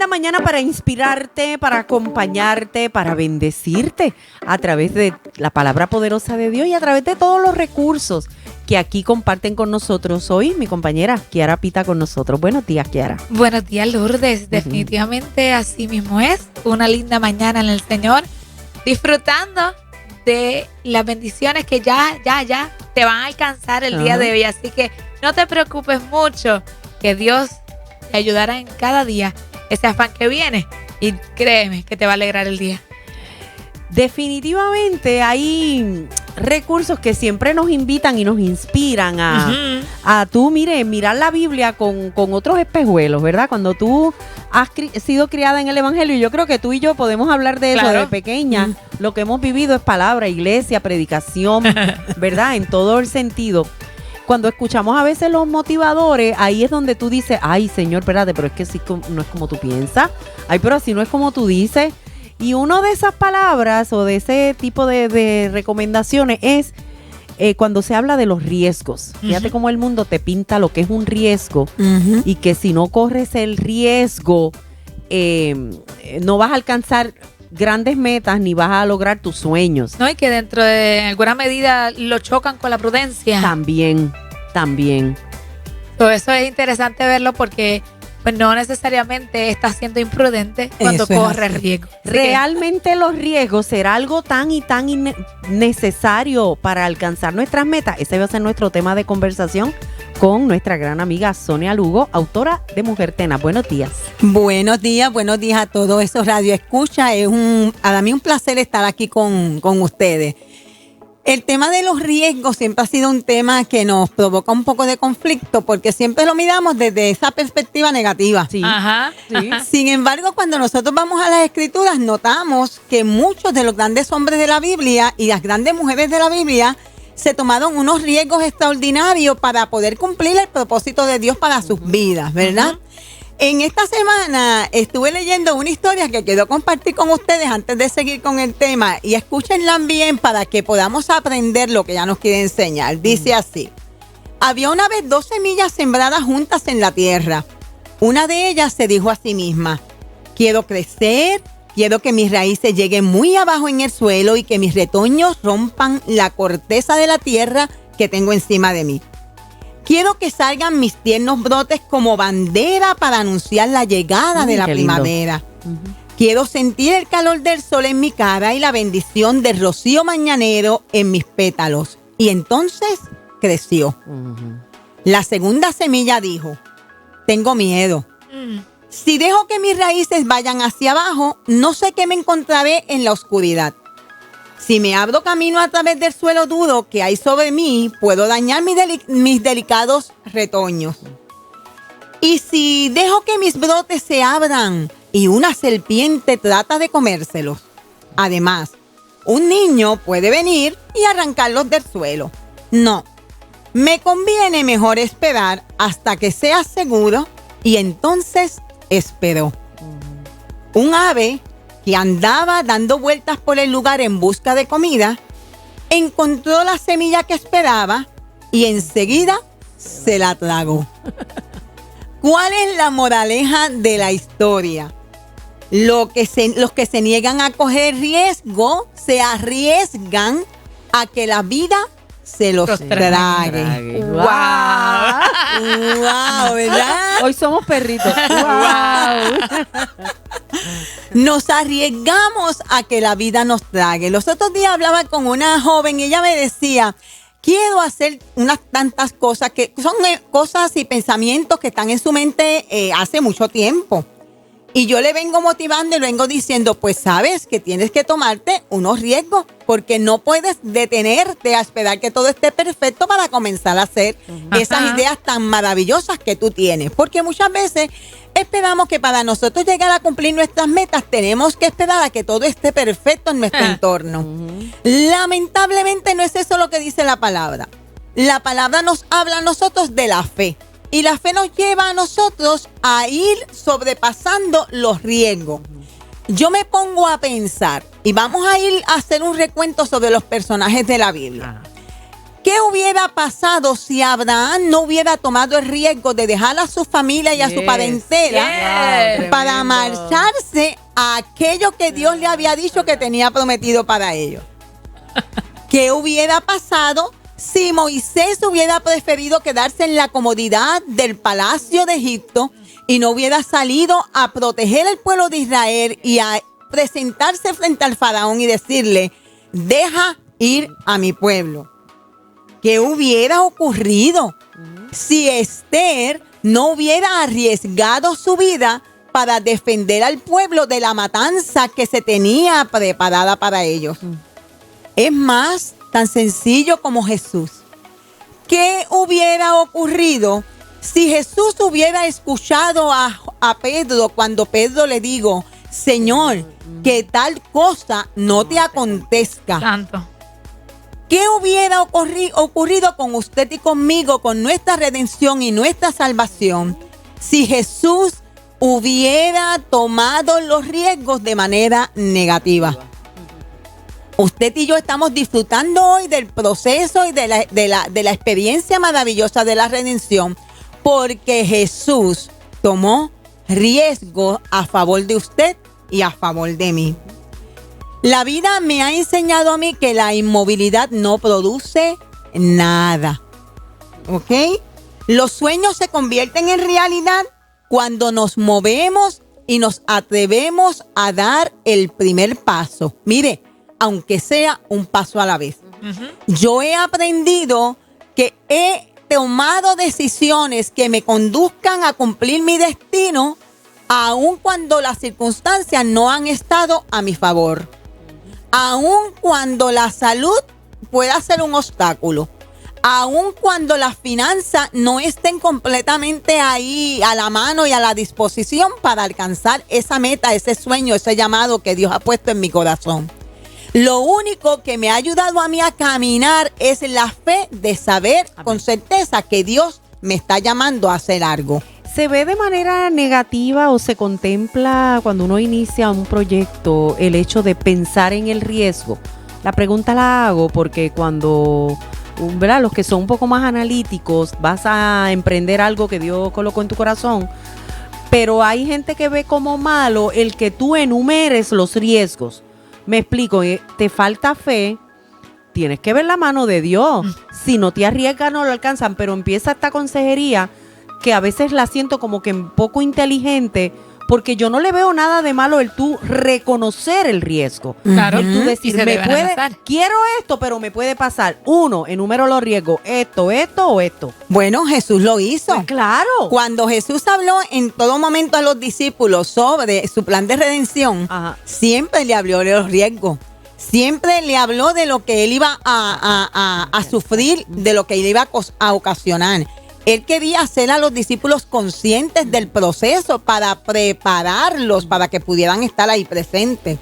linda mañana para inspirarte, para acompañarte, para bendecirte a través de la palabra poderosa de Dios y a través de todos los recursos que aquí comparten con nosotros hoy mi compañera Kiara Pita con nosotros. Buenos días, Kiara. Buenos días, Lourdes. Definitivamente así mismo es. Una linda mañana en el Señor, disfrutando de las bendiciones que ya te van a alcanzar el día de hoy. Así que no te preocupes mucho, que Dios te ayudará en cada día ese afán que viene, y créeme que te va a alegrar el día. Definitivamente hay recursos que siempre nos invitan y nos inspiran a mirar la Biblia con otros espejuelos, ¿verdad? Cuando tú has sido criada en el Evangelio, yo creo que tú y yo podemos hablar de eso de pequeña. Lo que hemos vivido es palabra, iglesia, predicación, ¿verdad? En todo el sentido. Cuando escuchamos a veces los motivadores, ahí es donde tú dices, ay, Señor, espérate, pero es que sí, no es como tú piensas. Ay, pero así no es como tú dices. Y una de esas palabras o de ese tipo de recomendaciones es cuando se habla de los riesgos. Fíjate cómo el mundo te pinta lo que es un riesgo y que si no corres el riesgo, no vas a alcanzar grandes metas ni vas a lograr tus sueños. No, y que dentro de alguna medida lo chocan con la prudencia. También. Todo eso es interesante verlo porque pues no necesariamente estás siendo imprudente cuando corres riesgo. Realmente los riesgos será algo tan necesario para alcanzar nuestras metas. Ese va a ser nuestro tema de conversación con nuestra gran amiga Sonia Lugo, autora de Mujer Tena. Buenos días. Buenos días a todos esos radioescuchas. Para mí un placer estar aquí con ustedes. El tema de los riesgos siempre ha sido un tema que nos provoca un poco de conflicto porque siempre lo miramos desde esa perspectiva negativa. Sí. Sin embargo, cuando nosotros vamos a las Escrituras, notamos que muchos de los grandes hombres de la Biblia y las grandes mujeres de la Biblia se tomaron unos riesgos extraordinarios para poder cumplir el propósito de Dios para sus vidas, ¿verdad? En esta semana estuve leyendo una historia que quiero compartir con ustedes antes de seguir con el tema, y escúchenla bien para que podamos aprender lo que ella nos quiere enseñar. Dice así: había una vez 2 semillas sembradas juntas en la tierra. Una de ellas se dijo a sí misma: quiero crecer, quiero que mis raíces lleguen muy abajo en el suelo y que mis retoños rompan la corteza de la tierra que tengo encima de mí. Quiero que salgan mis tiernos brotes como bandera para anunciar la llegada de la primavera. Quiero sentir el calor del sol en mi cara y la bendición del rocío mañanero en mis pétalos. Y entonces creció. La segunda semilla dijo: tengo miedo. Si dejo que mis raíces vayan hacia abajo, no sé qué me encontraré en la oscuridad. Si me abro camino a través del suelo duro que hay sobre mí, puedo dañar mis delicados retoños. Y si dejo que mis brotes se abran y una serpiente trata de comérselos. Además, un niño puede venir y arrancarlos del suelo. No, me conviene mejor esperar hasta que sea seguro, y entonces esperó. Un ave que andaba dando vueltas por el lugar en busca de comida, encontró la semilla que esperaba y enseguida se la tragó. ¿Cuál es la moraleja de la historia? Los que se niegan a coger riesgo se arriesgan a que la vida se los trague. ¡Wow! ¡Wow! ¿Verdad? Hoy somos perritos. ¡Wow! Nos arriesgamos a que la vida nos trague. Los otros días hablaba con una joven y ella me decía: quiero hacer unas tantas cosas que son cosas y pensamientos que están en su mente hace mucho tiempo. Y yo le vengo motivando y le vengo diciendo: pues sabes que tienes que tomarte unos riesgos, porque no puedes detenerte a esperar que todo esté perfecto para comenzar a hacer esas ideas tan maravillosas que tú tienes. Porque muchas veces esperamos que para nosotros llegar a cumplir nuestras metas tenemos que esperar a que todo esté perfecto en nuestro entorno. Lamentablemente no es eso lo que dice la palabra. La palabra nos habla a nosotros de la fe. Y la fe nos lleva a nosotros a ir sobrepasando los riesgos. Yo me pongo a pensar, y vamos a ir a hacer un recuento sobre los personajes de la Biblia. ¿Qué hubiera pasado si Abraham no hubiera tomado el riesgo de dejar a su familia y a su parentela para marcharse a aquello que Dios le había dicho que tenía prometido para ellos? ¿Qué hubiera pasado si Moisés hubiera preferido quedarse en la comodidad del palacio de Egipto y no hubiera salido a proteger al pueblo de Israel y a presentarse frente al faraón y decirle, deja ir a mi pueblo? ¿Qué hubiera ocurrido si Esther no hubiera arriesgado su vida para defender al pueblo de la matanza que se tenía preparada para ellos? Es más, tan sencillo como Jesús. ¿Qué hubiera ocurrido si Jesús hubiera escuchado a Pedro cuando Pedro le dijo, Señor, que tal cosa no te acontezca? Tanto. ¿Qué hubiera ocurrido con usted y conmigo, con nuestra redención y nuestra salvación, si Jesús hubiera tomado los riesgos de manera negativa? Usted y yo estamos disfrutando hoy del proceso y de la experiencia maravillosa de la redención, porque Jesús tomó riesgo a favor de usted y a favor de mí. La vida me ha enseñado a mí que la inmovilidad no produce nada. ¿Ok? Los sueños se convierten en realidad cuando nos movemos y nos atrevemos a dar el primer paso. Mire, aunque sea un paso a la vez. Yo he aprendido que he tomado decisiones que me conduzcan a cumplir mi destino, aun cuando las circunstancias no han estado a mi favor. Aun cuando la salud pueda ser un obstáculo, aun cuando las finanzas no estén completamente ahí a la mano y a la disposición para alcanzar esa meta, ese sueño, ese llamado que Dios ha puesto en mi corazón. Lo único que me ha ayudado a mí a caminar es la fe de saber con certeza que Dios me está llamando a hacer algo. ¿Se ve de manera negativa o se contempla cuando uno inicia un proyecto el hecho de pensar en el riesgo? La pregunta la hago porque cuando, ¿verdad?, los que son un poco más analíticos, vas a emprender algo que Dios colocó en tu corazón, pero hay gente que ve como malo el que tú enumeres los riesgos. Me explico, te falta fe, tienes que ver la mano de Dios. Si no te arriesgas no lo alcanzan, pero empieza esta consejería que a veces la siento como que un poco inteligente, porque yo no le veo nada de malo el tú reconocer el riesgo. Claro. El tú decir, quiero esto, pero me puede pasar. Uno, enumero los riesgos, esto o esto. Bueno, Jesús lo hizo. Pues claro. Cuando Jesús habló en todo momento a los discípulos sobre su plan de redención, siempre le habló de los riesgos. Siempre le habló de lo que él iba a sufrir, de lo que él iba a ocasionar. Él quería hacer a los discípulos conscientes del proceso para prepararlos para que pudieran estar ahí presentes.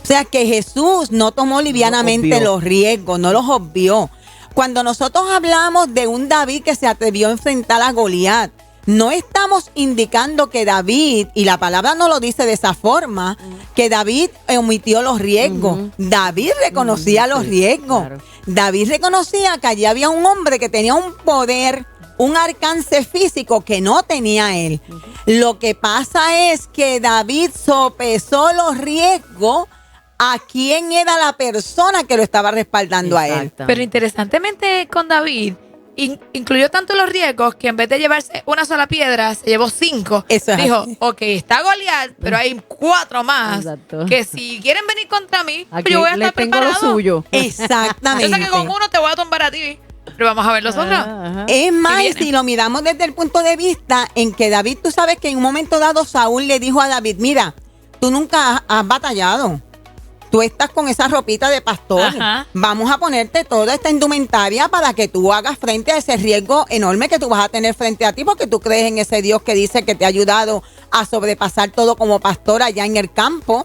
O sea que Jesús no tomó livianamente los riesgos, no los obvió. Cuando nosotros hablamos de un David que se atrevió a enfrentar a Goliat, no estamos indicando que David, y la palabra no lo dice de esa forma, que David omitió los riesgos. David reconocía los riesgos. Claro. David reconocía que allí había un hombre que tenía un poder, un alcance físico que no tenía él. Lo que pasa es que David sopesó los riesgos a quién era la persona que lo estaba respaldando a él. Pero interesantemente con David, incluyó tanto los riesgos que en vez de llevarse una sola piedra, se llevó 5. Eso es Dijo, así. ok, está Goliat, pero hay 4 más. Exacto. Que si quieren venir contra mí, aquí yo voy a estar preparado. Lo suyo. Exactamente. Yo sé que con uno te voy a tumbar a ti, pero vamos a ver los otros. Es más, si lo miramos desde el punto de vista en que David, tú sabes que en un momento dado Saúl le dijo a David, mira, tú nunca has batallado. Tú estás con esa ropita de pastor. Vamos a ponerte toda esta indumentaria para que tú hagas frente a ese riesgo enorme que tú vas a tener frente a ti, porque tú crees en ese Dios que dice que te ha ayudado a sobrepasar todo como pastor allá en el campo.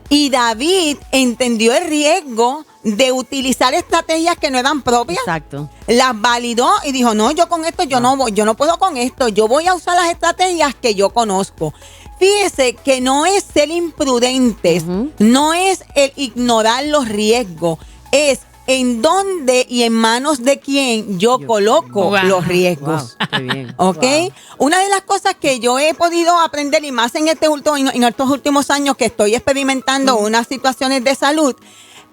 Y David entendió el riesgo de utilizar estrategias que no eran propias. Exacto. Las validó y dijo, no, yo con esto yo no voy, yo no puedo con esto, yo voy a usar las estrategias que yo conozco. Fíjese que no es ser imprudentes, no es el ignorar los riesgos, es en dónde y en manos de quién yo coloco los riesgos. Wow, qué bien. ¿Ok? Wow. Una de las cosas que yo he podido aprender, y más en estos últimos años que estoy experimentando unas situaciones de salud,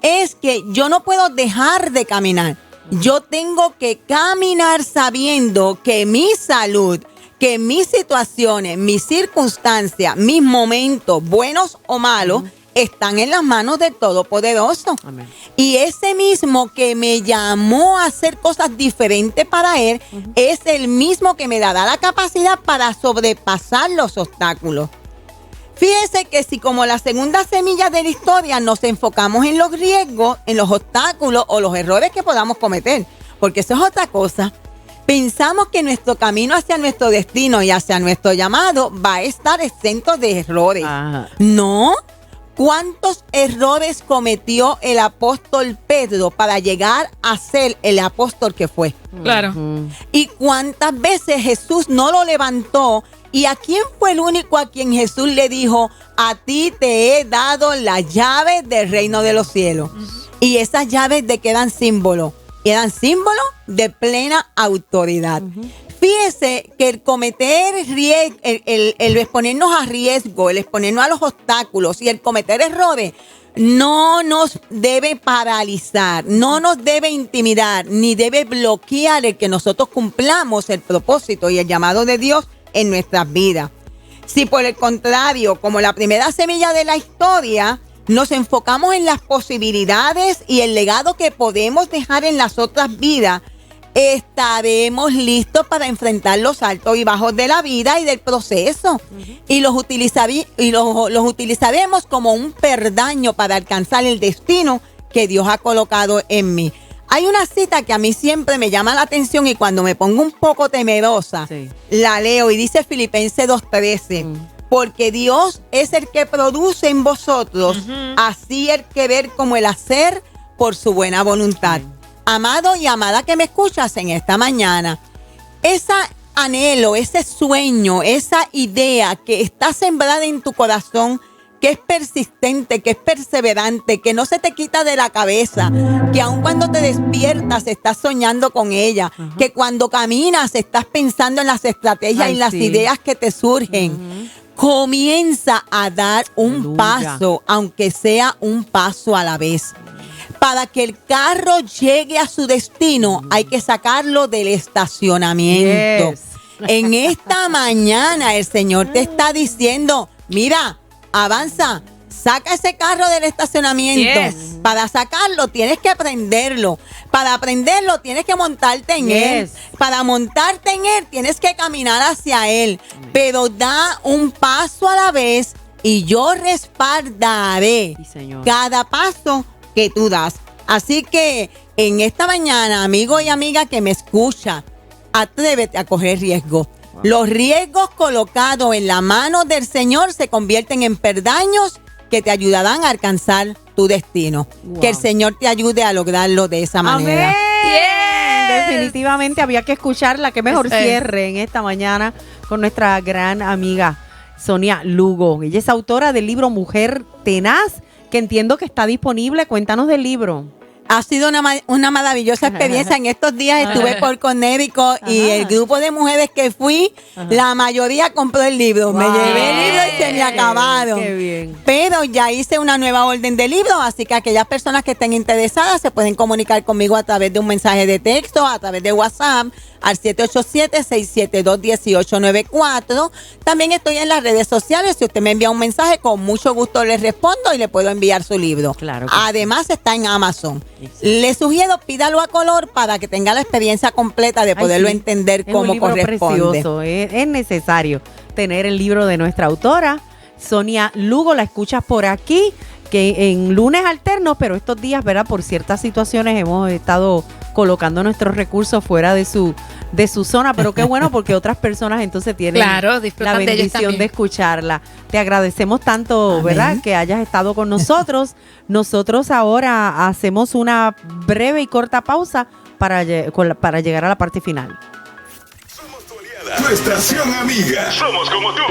es que yo no puedo dejar de caminar. Yo tengo que caminar sabiendo que mi salud, que mis situaciones, mis circunstancias, mis momentos, buenos o malos, están en las manos del Todopoderoso. Amén. Y ese mismo que me llamó a hacer cosas diferentes para Él, es el mismo que me dará la capacidad para sobrepasar los obstáculos. Fíjese que si como la segunda semilla de la historia nos enfocamos en los riesgos, en los obstáculos o los errores que podamos cometer, porque eso es otra cosa. Pensamos que nuestro camino hacia nuestro destino y hacia nuestro llamado va a estar exento de errores. Ajá. No. ¿Cuántos errores cometió el apóstol Pedro para llegar a ser el apóstol que fue? Claro. ¿Y cuántas veces Jesús no lo levantó? ¿Y a quién fue el único a quien Jesús le dijo, a ti te he dado las llaves del reino de los cielos? Y esas llaves de qué eran símbolo? Eran símbolo de plena autoridad. Fíjese que el cometer riesgo, el exponernos a riesgo, el exponernos a los obstáculos y el cometer errores no nos debe paralizar, no nos debe intimidar, ni debe bloquear el que nosotros cumplamos el propósito y el llamado de Dios en nuestras vidas. Si por el contrario, como la primera semilla de la historia, nos enfocamos en las posibilidades y el legado que podemos dejar en las otras vidas, estaremos listos para enfrentar los altos y bajos de la vida y del proceso. Y los utilizaremos como un perdaño para alcanzar el destino que Dios ha colocado en mí. Hay una cita que a mí siempre me llama la atención y cuando me pongo un poco temerosa, la leo y dice Filipenses 2:13. Porque Dios es el que produce en vosotros así el querer como el hacer por su buena voluntad. Amado y amada que me escuchas en esta mañana, ese anhelo, ese sueño, esa idea que está sembrada en tu corazón, que es persistente, que es perseverante, que no se te quita de la cabeza, que aun cuando te despiertas estás soñando con ella, que cuando caminas estás pensando en las estrategias y las ideas que te surgen. Comienza a dar un paso, aunque sea un paso a la vez. Para que el carro llegue a su destino, hay que sacarlo del estacionamiento. En esta mañana el Señor te está diciendo, mira, avanza, saca ese carro del estacionamiento. Para sacarlo tienes que aprenderlo. Para aprenderlo tienes que montarte en él. Para montarte en él tienes que caminar hacia él. Pero da un paso a la vez y yo respaldaré cada paso que tú das. Así que en esta mañana, amigo y amiga que me escucha, atrévete a coger riesgo. Los riesgos colocados en la mano del Señor se convierten en peldaños que te ayudarán a alcanzar tu destino. Que el Señor te ayude a lograrlo de esa manera. ¡Amén! Definitivamente había que escucharla. Que mejor cierre en esta mañana con nuestra gran amiga Sonia Lugo. Ella es autora del libro Mujer Tenaz, que entiendo que está disponible. Cuéntanos del libro. Ha sido una maravillosa experiencia. En estos días estuve por Connecticut y el grupo de mujeres que fui, la mayoría compró el libro. Me llevé el libro y se me acabaron. Qué bien. Pero ya hice una nueva orden de libros, así que aquellas personas que estén interesadas se pueden comunicar conmigo a través de un mensaje de texto, a través de WhatsApp, al 787-672-1894. También estoy en las redes sociales. Si usted me envía un mensaje, con mucho gusto le respondo y le puedo enviar su libro. Claro. Además, está en Amazon. Le sugiero, pídalo a color para que tenga la experiencia completa de poderlo entender como corresponde. Precioso. Es necesario tener el libro de nuestra autora, Sonia Lugo. La escuchas por aquí, que en lunes alternos, pero estos días, ¿verdad? Por ciertas situaciones hemos estado colocando nuestros recursos fuera de su zona, pero qué bueno porque otras personas entonces tienen la bendición de escucharla. Te agradecemos tanto, amén, ¿verdad? Que hayas estado con nosotros. Nosotros ahora hacemos una breve y corta pausa para llegar a la parte final. Somos tu aliada, tu estación amiga. Somos como tú.